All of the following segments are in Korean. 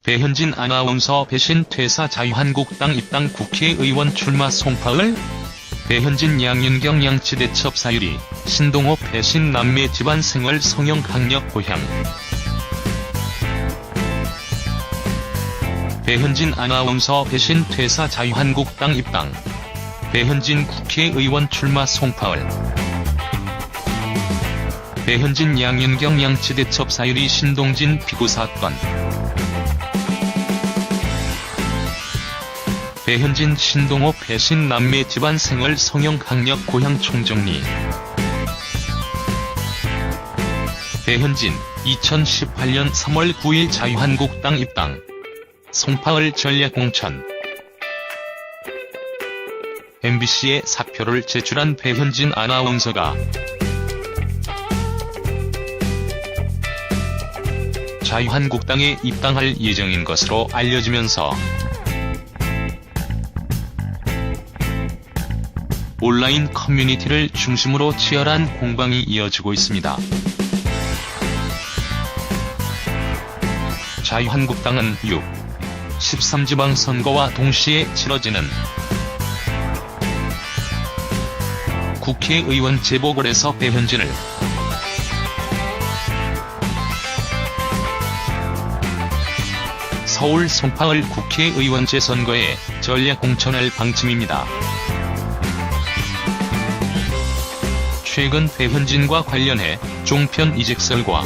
배현진 아나운서 배신 퇴사 자유한국당 입당 국회의원 출마 송파을? 배현진 양윤경 양치대첩 사유리, 신동호 배신 남매 집안 생활 성형 강력 고향. 배현진 아나운서 배신 퇴사 자유한국당 입당. 배현진 국회의원 출마 송파을. 배현진 양윤경 양치대첩 사유리 신동진 피고 사건. 배현진 신동호 배신 남매 집안 생활 성형 강력 고향 총정리. 배현진 2018년 3월 9일 자유한국당 입당. 송파을 전략 공천. MBC에 사표를 제출한 배현진 아나운서가 자유한국당에 입당할 예정인 것으로 알려지면서 온라인 커뮤니티를 중심으로 치열한 공방이 이어지고 있습니다. 자유한국당은 6, 13지방선거와 동시에 치러지는 국회의원 재보궐에서 배현진을 서울 송파을 국회의원 재선거에 전략 공천할 방침입니다. 최근 배현진과 관련해 종편 이직설과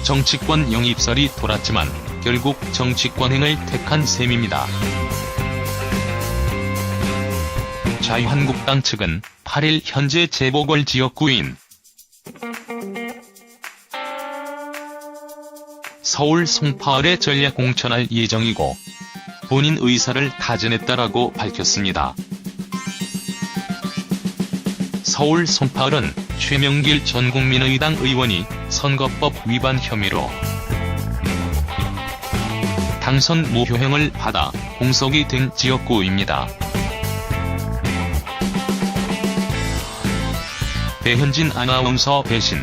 정치권 영입설이 돌았지만 결국 정치권행을 택한 셈입니다. 자유한국당 측은 8일 현재 재보궐 지역구인 서울 송파을에 전략 공천할 예정이고 본인 의사를 타진했다라고 밝혔습니다. 서울 송파을은 최명길 전 국민의당 의원이 선거법 위반 혐의로 당선 무효형을 받아 공석이 된 지역구입니다. 배현진 아나운서 배신,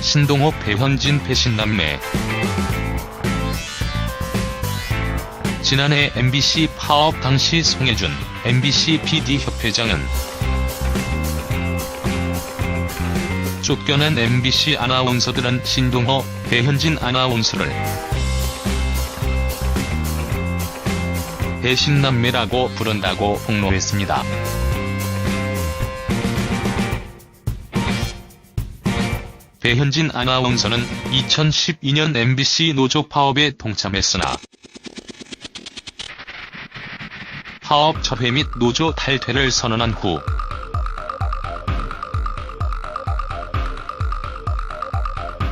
신동호 배현진 배신 남매. 지난해 MBC 파업 당시 송혜준 MBC PD협회장은 쫓겨난 MBC 아나운서들은 신동호, 배현진 아나운서를 배신남매라고 부른다고 폭로했습니다. 배현진 아나운서는 2012년 MBC 노조 파업에 동참했으나 파업 철회 및 노조 탈퇴를 선언한 후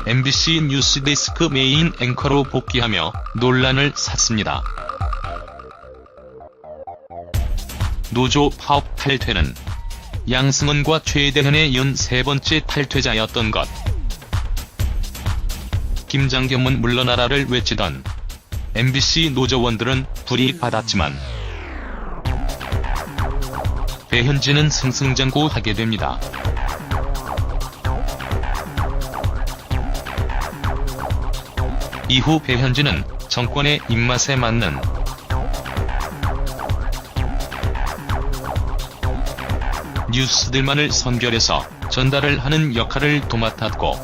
MBC 뉴스데스크 메인 앵커로 복귀하며 논란을 샀습니다. 노조 파업 탈퇴는 양승은과 최대현에 이은 세 번째 탈퇴자였던 것. 김장겸은 물러나라를 외치던 MBC 노조원들은 불이익받았지만 배현진은 승승장구하게 됩니다. 이후 배현진은 정권의 입맛에 맞는 뉴스들만을 선별해서 전달을 하는 역할을 도맡았고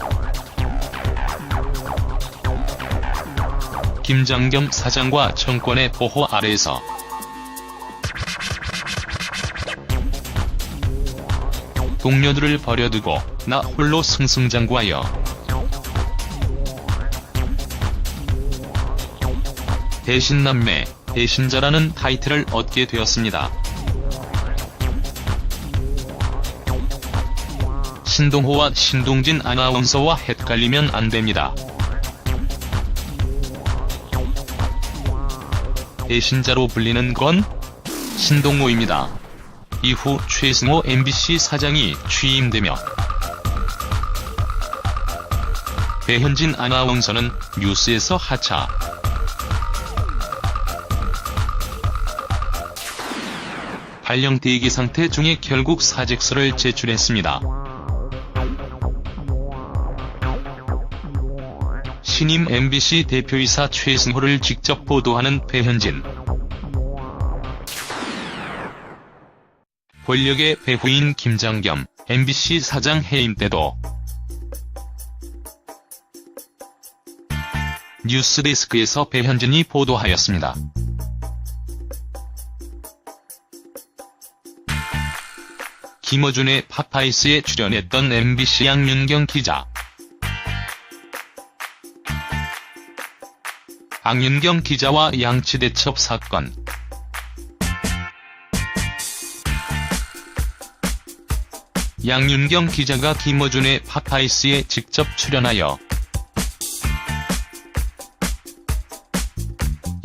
김장겸 사장과 정권의 보호 아래에서 동료들을 버려두고 나 홀로 승승장구하여 배신남매, 배신자라는 타이틀을 얻게 되었습니다. 신동호와 신동진 아나운서와 헷갈리면 안 됩니다. 배신자로 불리는 건 신동호입니다. 이후 최승호 MBC 사장이 취임되며 배현진 아나운서는 뉴스에서 하차. 발령 대기 상태 중에 결국 사직서를 제출했습니다. 신임 MBC 대표이사 최승호를 직접 보도하는 배현진. 권력의 배후인 김장겸, MBC 사장 해임 때도 뉴스데스크에서 배현진이 보도하였습니다. 김어준의 파파이스에 출연했던 MBC 양윤경 기자. 양윤경 기자와 양치대첩 사건. 양윤경 기자가 김어준의 파파이스에 직접 출연하여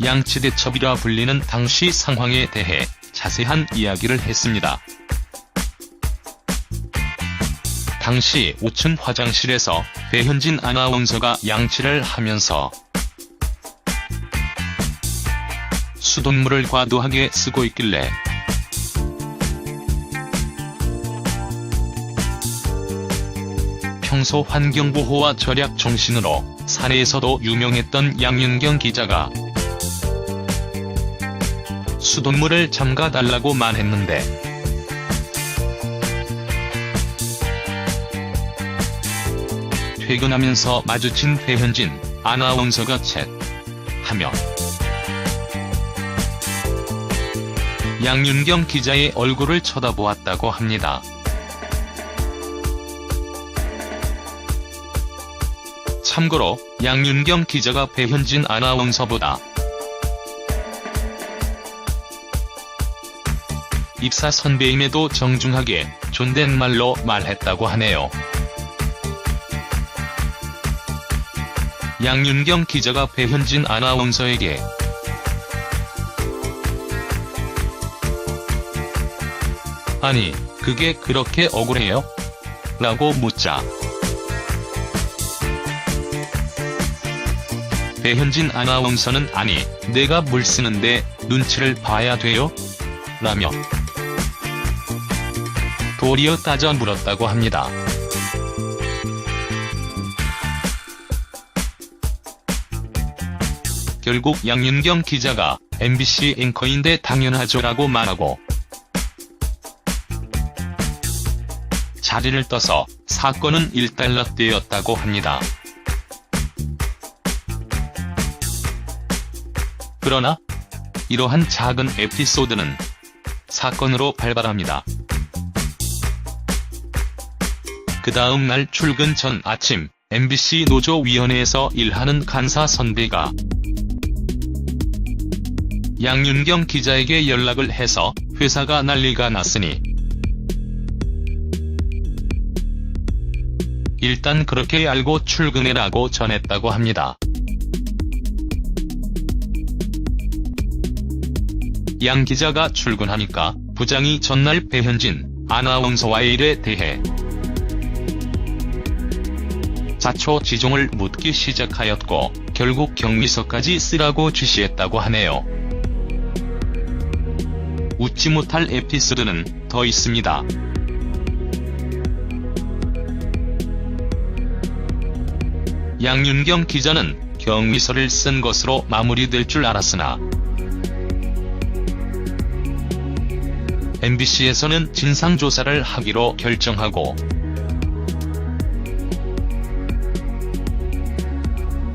양치대첩이라 불리는 당시 상황에 대해 자세한 이야기를 했습니다. 당시 5층 화장실에서 배현진 아나운서가 양치를 하면서 수돗물을 과도하게 쓰고 있길래 평소 환경보호와 절약 정신으로 사내에서도 유명했던 양윤경 기자가 수돗물을 잠가달라고만 했는데 퇴근하면서 마주친 배현진 아나운서가 챗하며 양윤경 기자의 얼굴을 쳐다보았다고 합니다. 참고로 양윤경 기자가 배현진 아나운서보다 입사 선배임에도 정중하게 존댓말로 말했다고 하네요. 양윤경 기자가 배현진 아나운서에게 "아니, 그게 그렇게 억울해요?" 라고 묻자 배현진 아나운서는 "아니, 내가 물 쓰는데 눈치를 봐야 돼요?" 라며 도리어 따져 물었다고 합니다. 결국 양윤경 기자가 MBC 앵커인데 당연하죠라고 말하고 자리를 떠서 사건은 일단락되었다고 합니다. 그러나 이러한 작은 에피소드는 사건으로 발발합니다. 그 다음 날 출근 전 아침 MBC 노조위원회에서 일하는 간사 선배가 양윤경 기자에게 연락을 해서 회사가 난리가 났으니 일단 그렇게 알고 출근해라고 전했다고 합니다. 양 기자가 출근하니까 부장이 전날 배현진 아나운서와의 일에 대해 자초지종을 묻기 시작하였고 결국 경위서까지 쓰라고 지시했다고 하네요. 웃지 못할 에피소드는 더 있습니다. 양윤경 기자는 경위서를 쓴 것으로 마무리될 줄 알았으나 MBC에서는 진상조사를 하기로 결정하고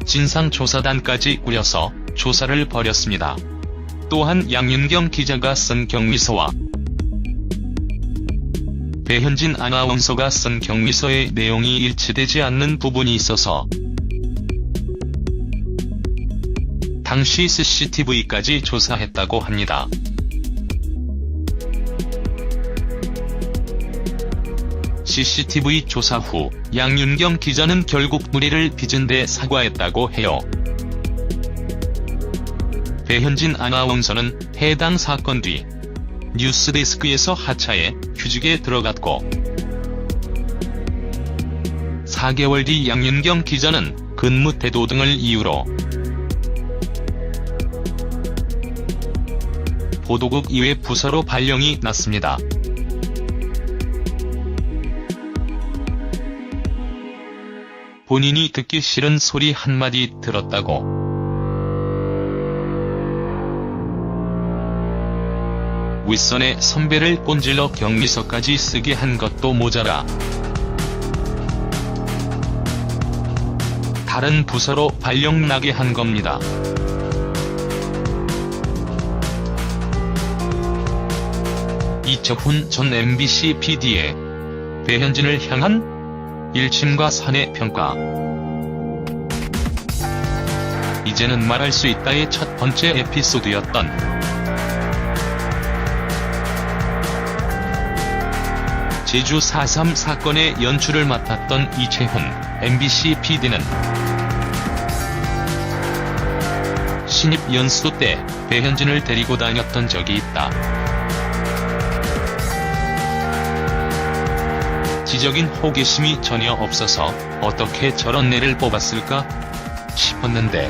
진상조사단까지 꾸려서 조사를 벌였습니다. 또한 양윤경 기자가 쓴 경위서와 배현진 아나운서가 쓴 경위서의 내용이 일치되지 않는 부분이 있어서 당시 CCTV까지 조사했다고 합니다. CCTV 조사 후 양윤경 기자는 결국 무리를 빚은 데 사과했다고 해요. 배현진 아나운서는 해당 사건 뒤 뉴스데스크에서 하차해 휴직에 들어갔고 4개월 뒤 양윤경 기자는 근무 태도 등을 이유로 보도국 이외 부서로 발령이 났습니다. 본인이 듣기 싫은 소리 한마디 들었다고. 윗선의 선배를 꼰질러 격리서까지 쓰게 한 것도 모자라 다른 부서로 발령 나게 한 겁니다. 이철훈 전 MBC PD의 배현진을 향한 일침과 산의 평가. 이제는 말할 수 있다의 첫 번째 에피소드였던 제주 4.3 사건의 연출을 맡았던 이채훈 MBC PD는 신입 연수 때 배현진을 데리고 다녔던 적이 있다. 지적인 호기심이 전혀 없어서 어떻게 저런 애를 뽑았을까 싶었는데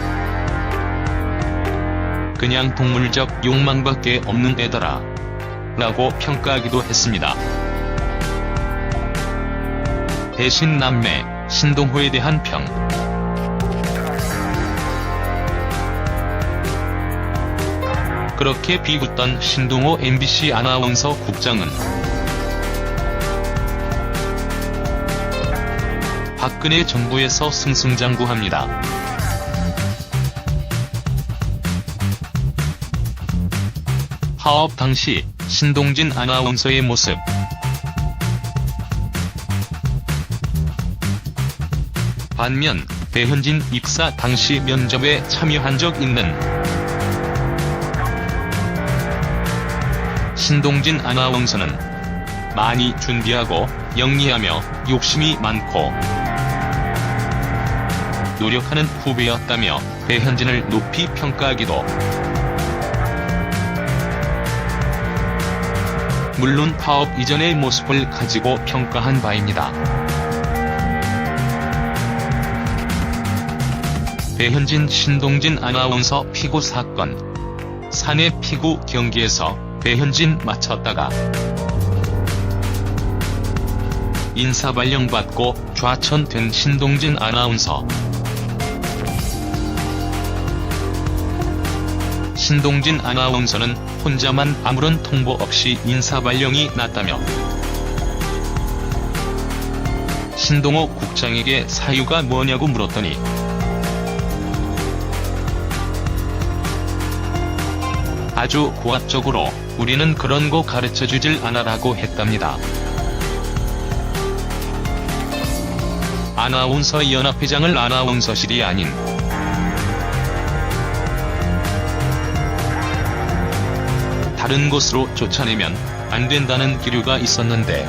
그냥 동물적 욕망밖에 없는 애더라 라고 평가하기도 했습니다. 배신 남매 신동호에 대한 평. 그렇게 비웃던 신동호 MBC 아나운서 국장은 박근혜 정부에서 승승장구합니다. 파업 당시 신동진 아나운서의 모습. 반면 배현진 입사 당시 면접에 참여한 적 있는 신동진 아나운서는 많이 준비하고 영리하며 욕심이 많고 노력하는 후배였다며 배현진을 높이 평가하기도. 물론 파업 이전의 모습을 가지고 평가한 바입니다. 배현진 신동진 아나운서 피고 사건. 사내 피고 경기에서 배현진 맞췄다가 인사발령 받고 좌천된 신동진 아나운서. 신동진 아나운서는 혼자만 아무런 통보 없이 인사발령이 났다며 신동호 국장에게 사유가 뭐냐고 물었더니 아주 고압적으로 우리는 그런 거 가르쳐주질 않아라고 했답니다. 아나운서 연합회장을 아나운서실이 아닌 다른 곳으로 쫓아내면 안 된다는 기류가 있었는데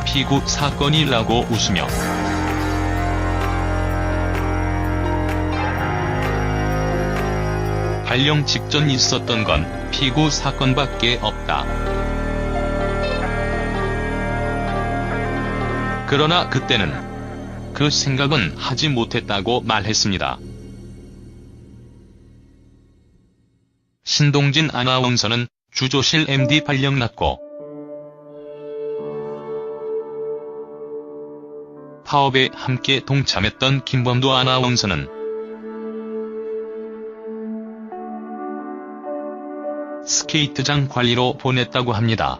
피구 사건이라고 웃으며 발령 직전 있었던 건 피고 사건밖에 없다. 그러나 그때는 그 생각은 하지 못했다고 말했습니다. 신동진 아나운서는 주조실 MD 발령 났고 파업에 함께 동참했던 김범도 아나운서는 스케이트장 관리로 보냈다고 합니다.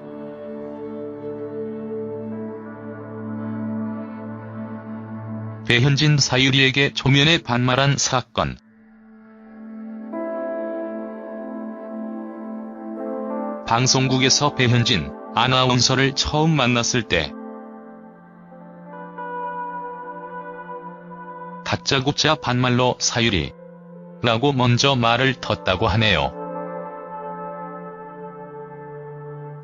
배현진 사유리에게 초면에 반말한 사건. 방송국에서 배현진 아나운서를 처음 만났을 때 다짜고짜 반말로 사유리 라고 먼저 말을 텄다고 하네요.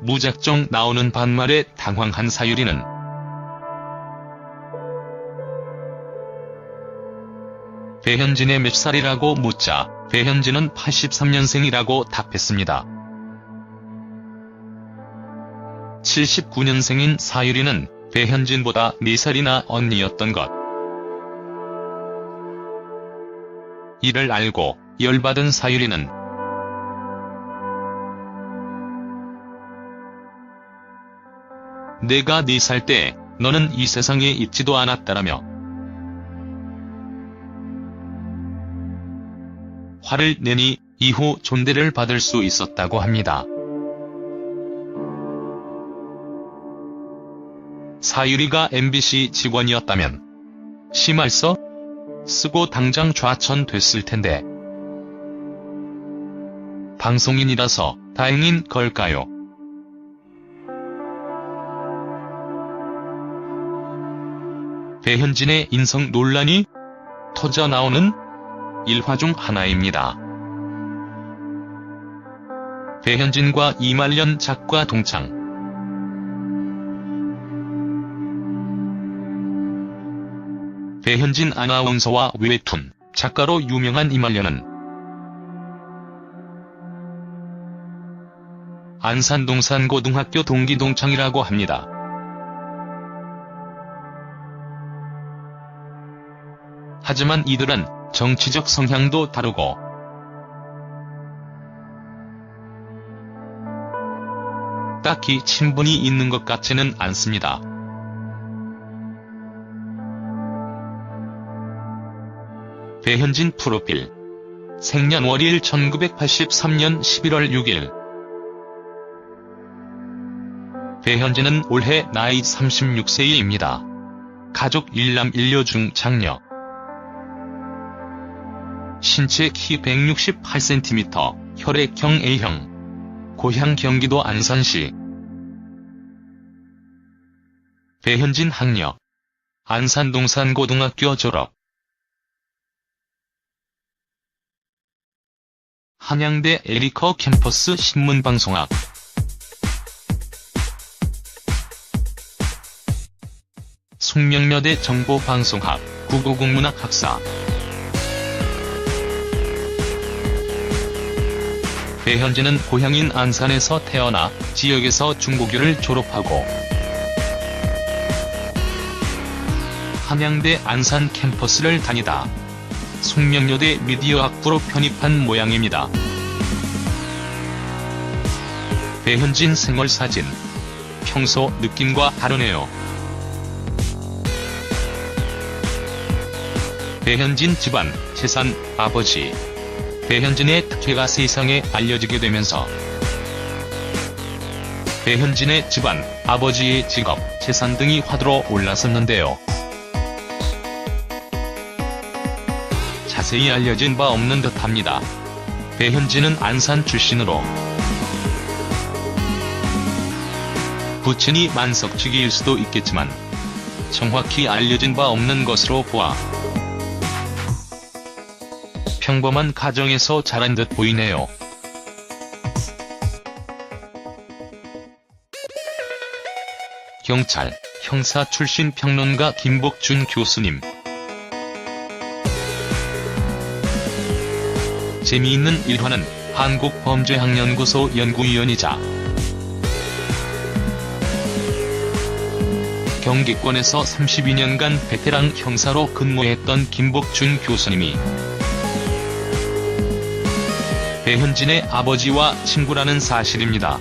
무작정 나오는 반말에 당황한 사유리는 배현진의 몇 살이라고 묻자 배현진은 83년생이라고 답했습니다. 79년생인 사유리는 배현진보다 4살이나 언니였던 것. 이를 알고 열받은 사유리는 내가 4살 때 너는 이 세상에 있지도 않았다라며 화를 내니 이후 존대를 받을 수 있었다고 합니다. 사유리가 MBC 직원이었다면 심할서 쓰고 당장 좌천됐을 텐데 방송인이라서 다행인 걸까요? 배현진의 인성 논란이 터져나오는 일화 중 하나입니다. 배현진과 이말년 작가 동창. 배현진 아나운서와 웹툰 작가로 유명한 이말년은 안산동산고등학교 동기 동창이라고 합니다. 하지만 이들은 정치적 성향도 다르고 딱히 친분이 있는 것 같지는 않습니다. 배현진 프로필. 생년월일 1983년 11월 6일. 배현진은 올해 나이 36세입니다. 가족 1남 1녀 중 장녀. 신체 키 168cm, 혈액형 A형. 고향 경기도 안산시. 배현진 학력. 안산동산고등학교 졸업. 한양대 에리커 캠퍼스 신문방송학. 숙명여대 정보방송학, 국어국문학 학사. 배현진은 고향인 안산에서 태어나 지역에서 중고교를 졸업하고 한양대 안산 캠퍼스를 다니다 숙명여대 미디어학부로 편입한 모양입니다. 배현진 생활사진. 평소 느낌과 다르네요. 배현진 집안, 재산, 아버지. 배현진의 특혜가 세상에 알려지게 되면서 배현진의 집안, 아버지의 직업, 재산 등이 화두로 올랐었는데요. 자세히 알려진 바 없는 듯합니다. 배현진은 안산 출신으로 부친이 만석치기일 수도 있겠지만 정확히 알려진 바 없는 것으로 보아 평범한 가정에서 자란 듯 보이네요. 경찰, 형사 출신 평론가 김복준 교수님. 재미있는 일화는 한국범죄학연구소 연구위원이자 경기권에서 32년간 베테랑 형사로 근무했던 김복준 교수님이 배현진의 아버지와 친구라는 사실입니다.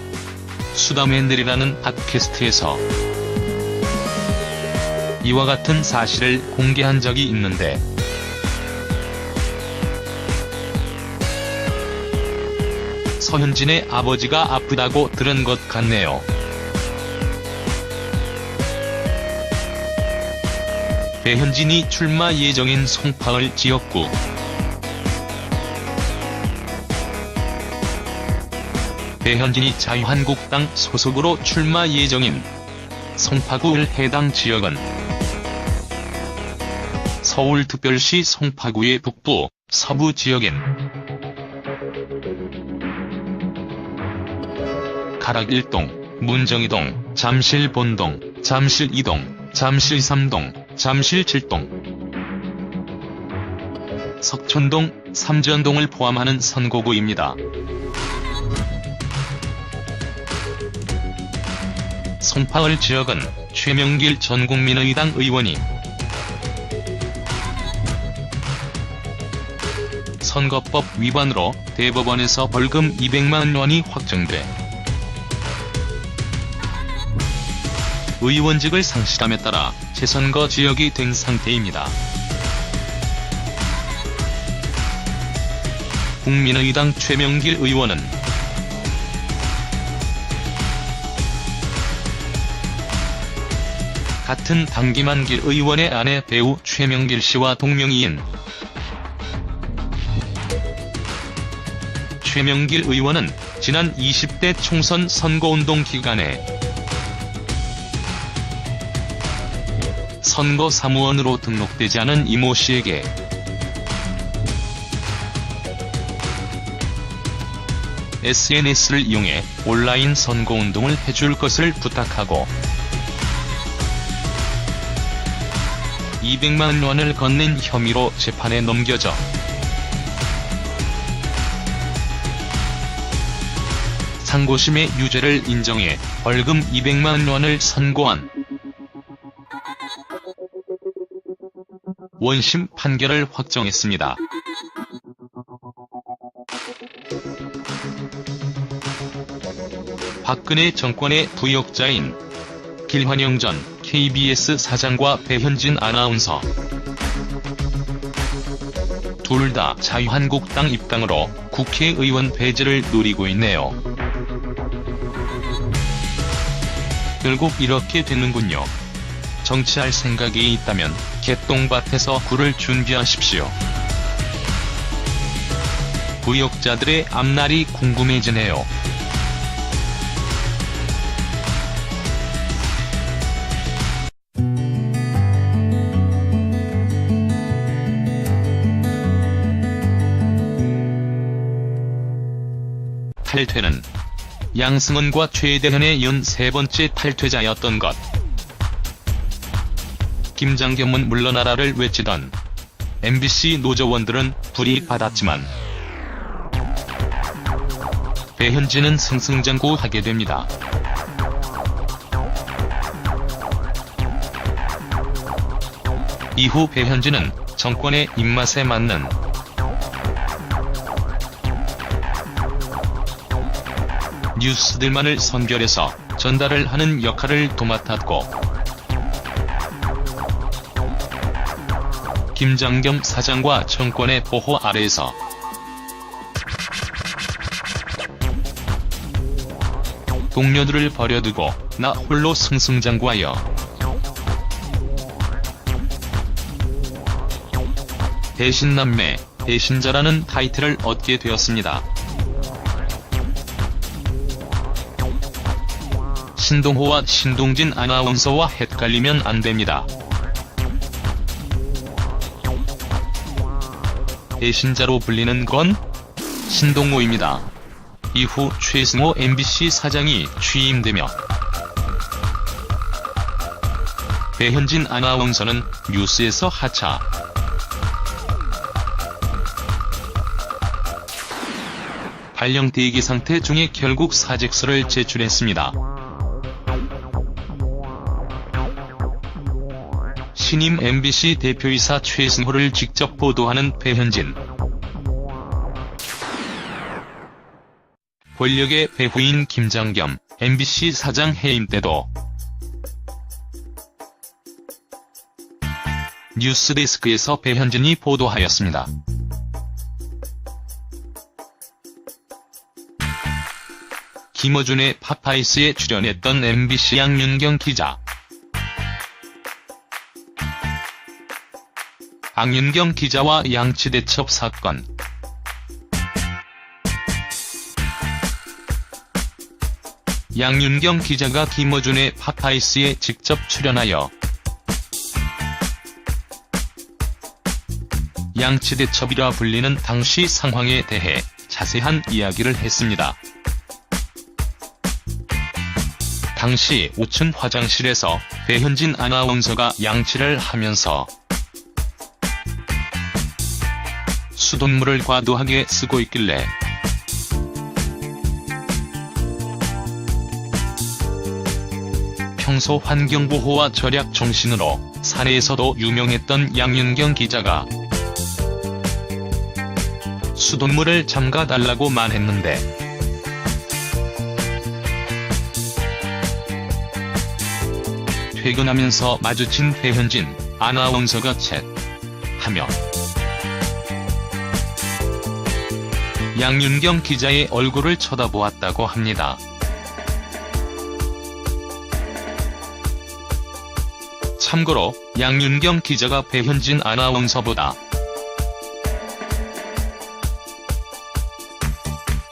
수다맨들이라는 팟캐스트에서 이와 같은 사실을 공개한 적이 있는데 서현진의 아버지가 아프다고 들은 것 같네요. 배현진이 출마 예정인 송파을 지역구. 배현진이 자유한국당 소속으로 출마 예정인 송파구을 해당 지역은 서울특별시 송파구의 북부, 서부 지역인 가락 1동, 문정이동, 잠실 본동, 잠실 2동, 잠실 3동, 잠실 7동, 석촌동, 삼전동을 포함하는 선거구입니다. 송파을 지역은 최명길 전 국민의당 의원이 선거법 위반으로 대법원에서 벌금 200만 원이 확정돼 의원직을 상실함에 따라 재선거 지역이 된 상태입니다. 국민의당 최명길 의원은 같은 당 김한길 의원의 아내 배우 최명길 씨와 동명이인 최명길 의원은 지난 20대 총선 선거운동 기간에 선거 사무원으로 등록되지 않은 이모 씨에게 SNS를 이용해 온라인 선거운동을 해줄 것을 부탁하고 200만 원을 건넨 혐의로 재판에 넘겨져 상고심의 유죄를 인정해 벌금 200만 원을 선고한 원심 판결을 확정했습니다. 박근혜 정권의 부역자인 길환영 전 KBS 사장과 배현진 아나운서 둘 다 자유한국당 입당으로 국회의원 배제를 노리고 있네요. 결국 이렇게 되는군요. 정치할 생각이 있다면 개똥밭에서 굴을 준비하십시오. 부역자들의 앞날이 궁금해지네요. 탈퇴는 양승원과 최대현에 이은 세 번째 탈퇴자였던 것. 김장겸은 물러나라를 외치던 MBC 노조원들은 불이익받았지만 배현진은 승승장구하게 됩니다. 이후 배현진은 정권의 입맛에 맞는 뉴스들만을 선별해서 전달을 하는 역할을 도맡았고 김장겸 사장과 정권의 보호 아래에서 동료들을 버려두고 나 홀로 승승장구하여 대신남매, 대신자라는 타이틀을 얻게 되었습니다. 신동호와 신동진 아나운서와 헷갈리면 안됩니다. 배신자로 불리는 건 신동호입니다. 이후 최승호 MBC 사장이 취임되며 배현진 아나운서는 뉴스에서 하차. 발령 대기 상태 중에 결국 사직서를 제출했습니다. 신임 MBC 대표이사 최승호를 직접 보도하는 배현진. 권력의 배후인 김장겸 MBC 사장 해임 때도 뉴스데스크에서 배현진이 보도하였습니다. 김어준의 파파이스에 출연했던 MBC 양윤경 기자. 양윤경 기자와 양치대첩 사건. 양윤경 기자가 김어준의 파파이스에 직접 출연하여 양치대첩이라 불리는 당시 상황에 대해 자세한 이야기를 했습니다. 당시 5층 화장실에서 배현진 아나운서가 양치를 하면서 수돗물을 과도하게 쓰고 있길래 평소 환경보호와 절약 정신으로 사내에서도 유명했던 양윤경 기자가 수돗물을 잠가달라고만 했는데 퇴근하면서 마주친 배현진 아나운서가 챗하며 양윤경 기자의 얼굴을 쳐다보았다고 합니다. 참고로 양윤경 기자가 배현진 아나운서보다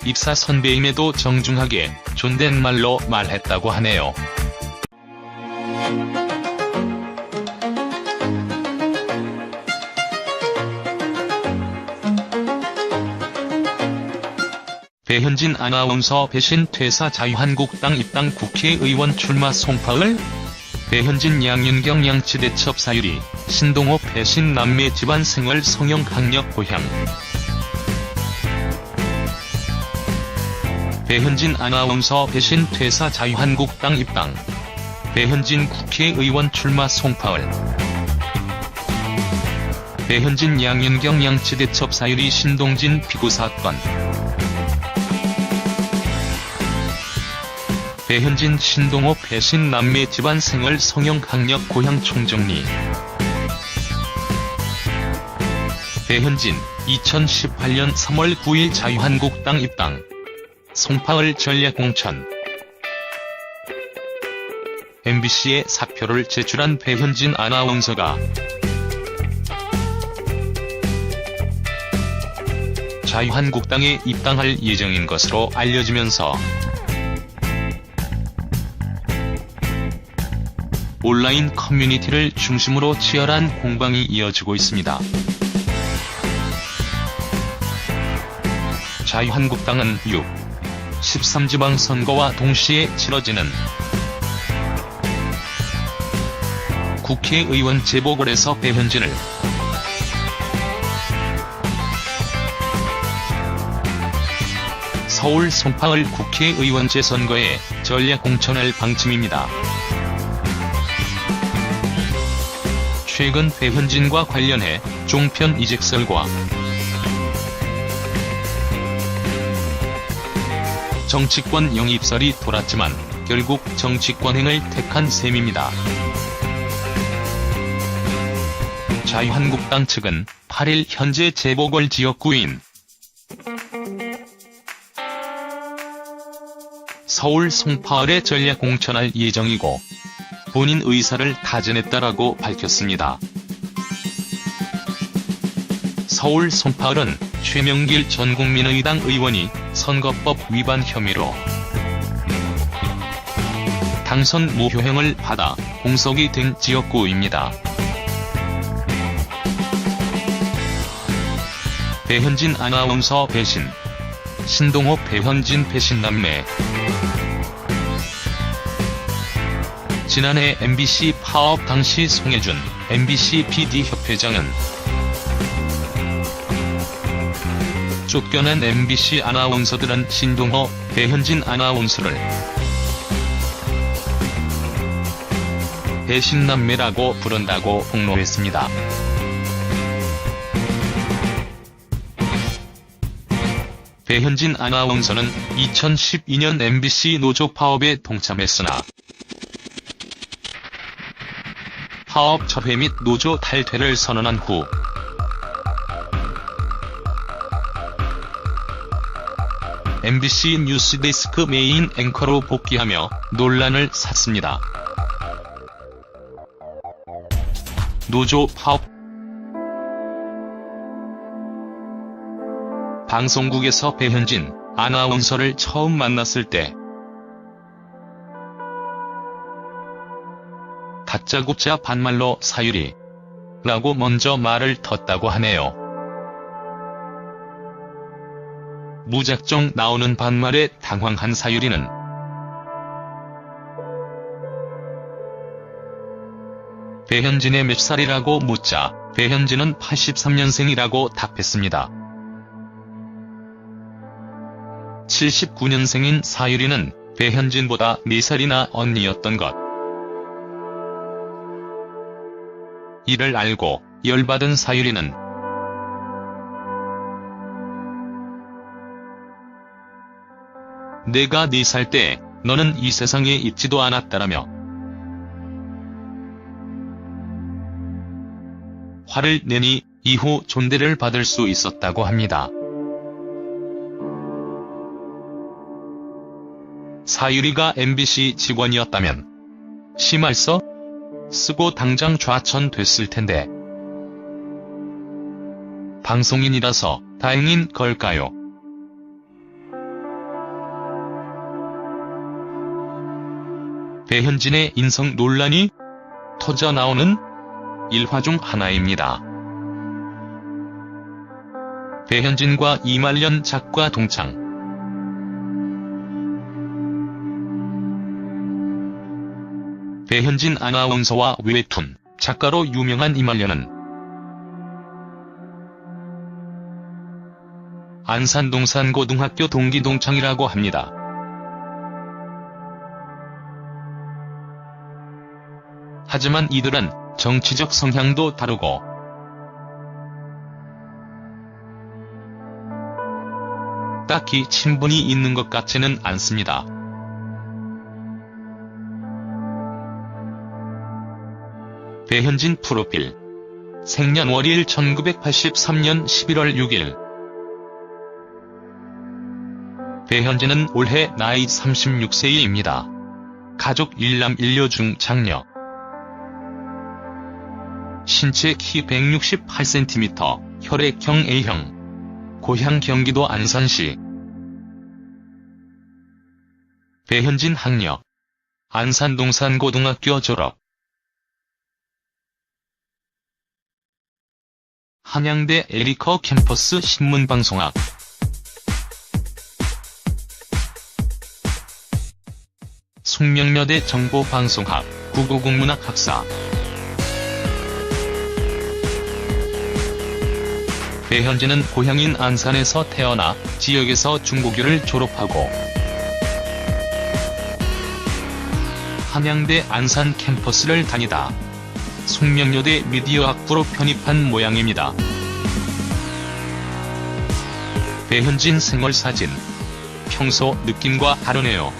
입사 선배임에도 정중하게 존댓말로 말했다고 하네요. 배현진 아나운서 배신 퇴사 자유한국당 입당 국회의원 출마 송파을 배현진 양윤경 양치대첩 사유리 신동호 배신 남매 집안 생활 성형 강력 고향 배현진 아나운서 배신 퇴사 자유한국당 입당 배현진 국회의원 출마 송파을 배현진 양윤경 양치대첩 사유리 신동진 피고 사건 배현진 신동호 배신 남매 집안 생활 성형 강력 고향 총정리 배현진 2018년 3월 9일 자유한국당 입당 송파을 전략공천 MBC에 사표를 제출한 배현진 아나운서가 자유한국당에 입당할 예정인 것으로 알려지면서 온라인 커뮤니티를 중심으로 치열한 공방이 이어지고 있습니다. 자유한국당은 13지방선거와 동시에 치러지는 국회의원 재보궐에서 배현진을 서울 송파을 국회의원 재선거에 전략 공천할 방침입니다. 최근 배현진과 관련해 종편 이직설과 정치권 영입설이 돌았지만 결국 정치권행을 택한 셈입니다. 자유한국당 측은 8일 현재 재보궐 지역구인 서울 송파을에 전략 공천할 예정이고 본인 의사를 타진했다라고 밝혔습니다. 서울 송파을은 최명길 전 국민의당 의원이 선거법 위반 혐의로 당선 무효형을 받아 공석이 된 지역구입니다. 배현진 아나운서 배신 신동호 배현진 배신 남매 지난해 MBC 파업 당시 송혜준 MBC PD협회장은 쫓겨난 MBC 아나운서들은 신동호, 배현진 아나운서를 배신남매라고 부른다고 폭로했습니다. 배현진 아나운서는 2012년 MBC 노조 파업에 동참했으나 파업 철회 및 노조 탈퇴를 선언한 후 MBC 뉴스데스크 메인 앵커로 복귀하며 논란을 샀습니다. 노조 파업 방송국에서 배현진 아나운서를 처음 만났을 때 다짜고짜 반말로 사유리 라고 먼저 말을 텄다고 하네요. 무작정 나오는 반말에 당황한 사유리는 배현진의 몇 살이라고 묻자 배현진은 83년생이라고 답했습니다. 79년생인 사유리는 배현진보다 4살이나 언니였던 것. 이를 알고 열받은 사유리는 내가 4살 때 너는 이 세상에 있지도 않았다라며 화를 내니 이후 존대를 받을 수 있었다고 합니다. 사유리가 MBC 직원이었다면 심할서 쓰고 당장 좌천됐을 텐데 방송인이라서 다행인 걸까요? 배현진의 인성 논란이 터져나오는 일화 중 하나입니다. 배현진과 이말년 작가 동창. 배현진 아나운서와 웹툰 작가로 유명한 이말년은 안산동산고등학교 동기 동창이라고 합니다. 하지만 이들은 정치적 성향도 다르고 딱히 친분이 있는 것 같지는 않습니다. 배현진 프로필. 생년월일 1983년 11월 6일. 배현진은 올해 나이 36세입니다. 가족 1남 1녀 중 장녀. 신체 키 168cm, 혈액형 A형. 고향 경기도 안산시. 배현진 학력. 안산동산고등학교 졸업. 한양대 에리커 캠퍼스 신문방송학. 숙명여대 정보방송학, 국어국문학 학사. 배현진은 고향인 안산에서 태어나 지역에서 중고교를 졸업하고 한양대 안산 캠퍼스를 다니다 숙명여대 미디어학부로 편입한 모양입니다. 배현진 생활사진. 평소 느낌과 다르네요.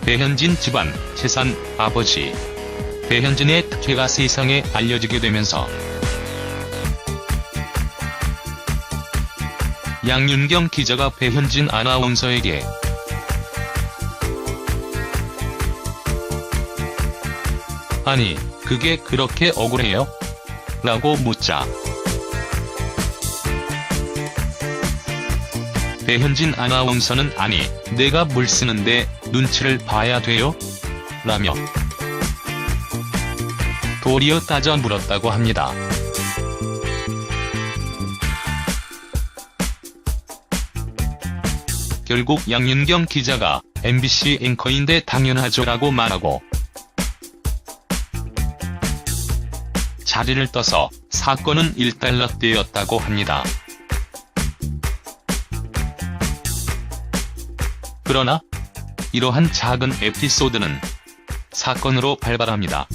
배현진 집안, 재산, 아버지. 배현진의 특혜가 세상에 알려지게 되면서 양윤경 기자가 배현진 아나운서에게 아니, 그게 그렇게 억울해요? 라고 묻자 배현진 아나운서는 아니, 내가 물 쓰는데 눈치를 봐야 돼요? 라며 도리어 따져 물었다고 합니다. 결국 양윤경 기자가 MBC 앵커인데 당연하죠라고 말하고 자리를 떠서 사건은 일단락되었다고 합니다. 그러나 이러한 작은 에피소드는 사건으로 발발합니다.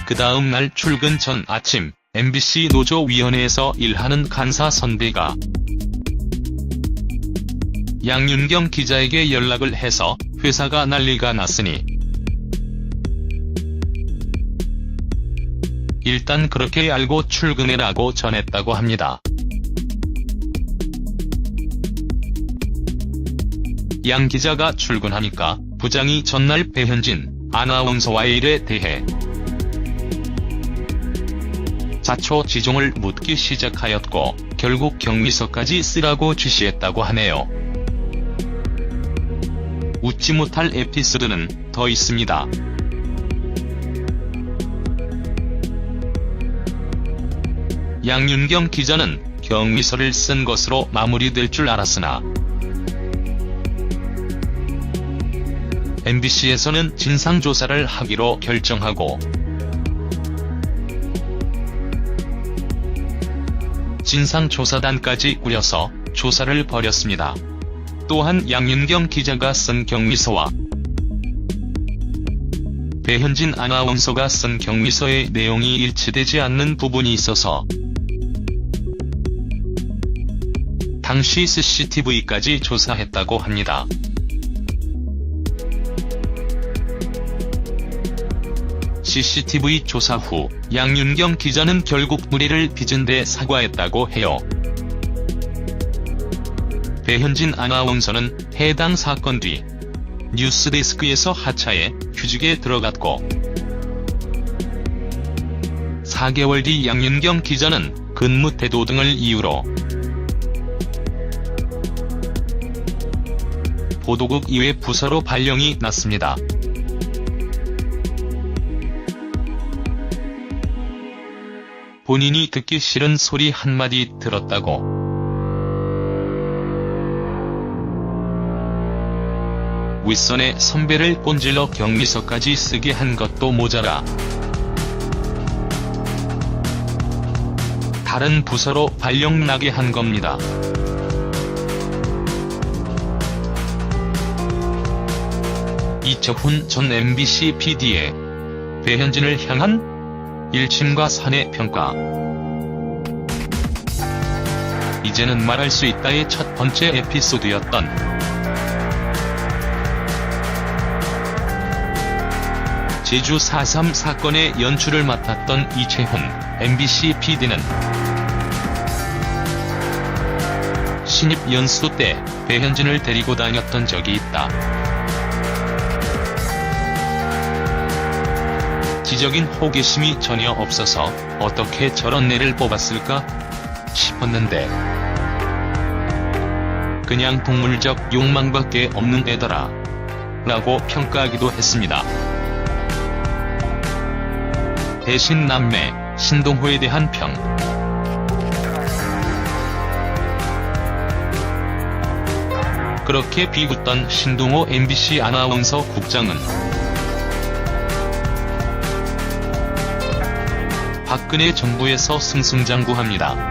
그 다음 날 출근 전 아침 MBC 노조위원회에서 일하는 간사 선배가 양윤경 기자에게 연락을 해서 회사가 난리가 났으니 일단 그렇게 알고 출근해라고 전했다고 합니다. 양 기자가 출근하니까 부장이 전날 배현진 아나운서와의 일에 대해 자초지종을 묻기 시작하였고 결국 경위서까지 쓰라고 지시했다고 하네요. 웃지 못할 에피소드는 더 있습니다. 양윤경 기자는 경위서를 쓴 것으로 마무리될 줄 알았으나 MBC에서는 진상조사를 하기로 결정하고 진상조사단까지 꾸려서 조사를 벌였습니다. 또한 양윤경 기자가 쓴 경위서와 배현진 아나운서가 쓴 경위서의 내용이 일치되지 않는 부분이 있어서 당시 CCTV까지 조사했다고 합니다. CCTV 조사 후 양윤경 기자는 결국 무리를 빚은 데 사과했다고 해요. 배현진 아나운서는 해당 사건 뒤 뉴스데스크에서 하차해 휴직에 들어갔고 4개월 뒤 양윤경 기자는 근무 태도 등을 이유로 보도국 이외 부서로 발령이 났습니다. 본인이 듣기 싫은 소리 한마디 들었다고. 윗선의 선배를 꼰질러 격리서까지 쓰게 한 것도 모자라 다른 부서로 발령 나게 한 겁니다. 이철훈 전 MBC PD의 배현진을 향한 일침과 산의 평가. 이제는 말할 수 있다의 첫 번째 에피소드였던 제주 4.3 사건의 연출을 맡았던 이채훈 MBC PD는 신입 연수 때 배현진을 데리고 다녔던 적이 있다. 지적인 호기심이 전혀 없어서 어떻게 저런 애를 뽑았을까 싶었는데 그냥 동물적 욕망밖에 없는 애더라 라고 평가하기도 했습니다. 배신 남매 신동호에 대한 평. 그렇게 비웃던 신동호 MBC 아나운서 국장은 박근혜 정부에서 승승장구합니다.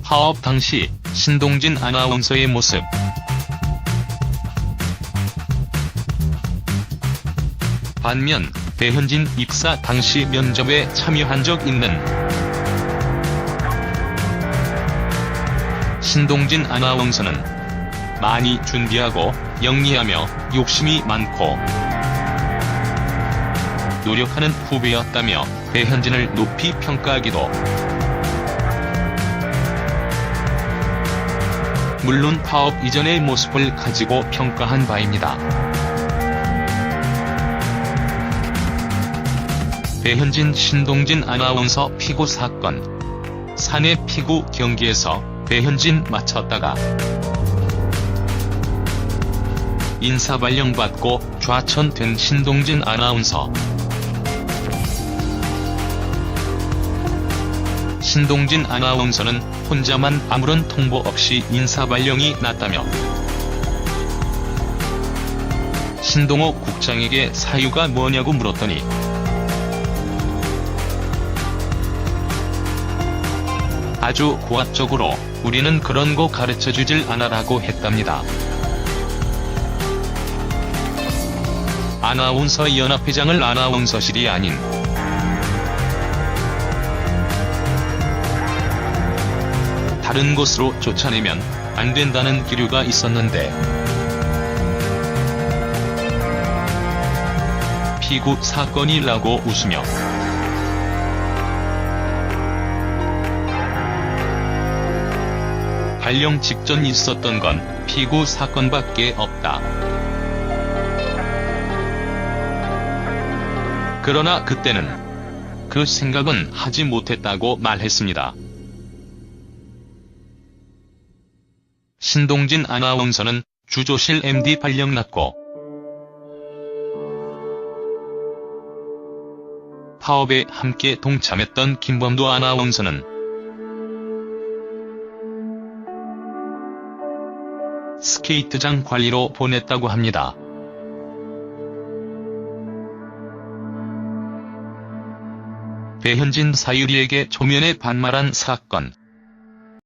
파업 당시 신동진 아나운서의 모습. 반면 배현진 입사 당시 면접에 참여한 적 있는 신동진 아나운서는 많이 준비하고 영리하며 욕심이 많고 노력하는 후배였다며 배현진을 높이 평가하기도. 물론 파업 이전의 모습을 가지고 평가한 바입니다. 배현진 신동진 아나운서 피고 사건. 사내 피고 경기에서 배현진 맞췄다가 인사발령 받고 좌천된 신동진 아나운서. 신동진 아나운서는 혼자만 아무런 통보 없이 인사발령이 났다며 신동호 국장에게 사유가 뭐냐고 물었더니 아주 고압적으로 우리는 그런 거 가르쳐주질 않아라고 했답니다. 아나운서 연합회장을 아나운서실이 아닌 다른 곳으로 쫓아내면 안 된다는 기류가 있었는데 피구 사건이라고 웃으며 발령 직전 있었던 건 피구 사건밖에 없다. 그러나 그때는 그 생각은 하지 못했다고 말했습니다. 신동진 아나운서는 주조실 MD 발령 났고 파업에 함께 동참했던 김범도 아나운서는 스케이트장 관리로 보냈다고 합니다. 배현진 사유리에게 초면에 반말한 사건.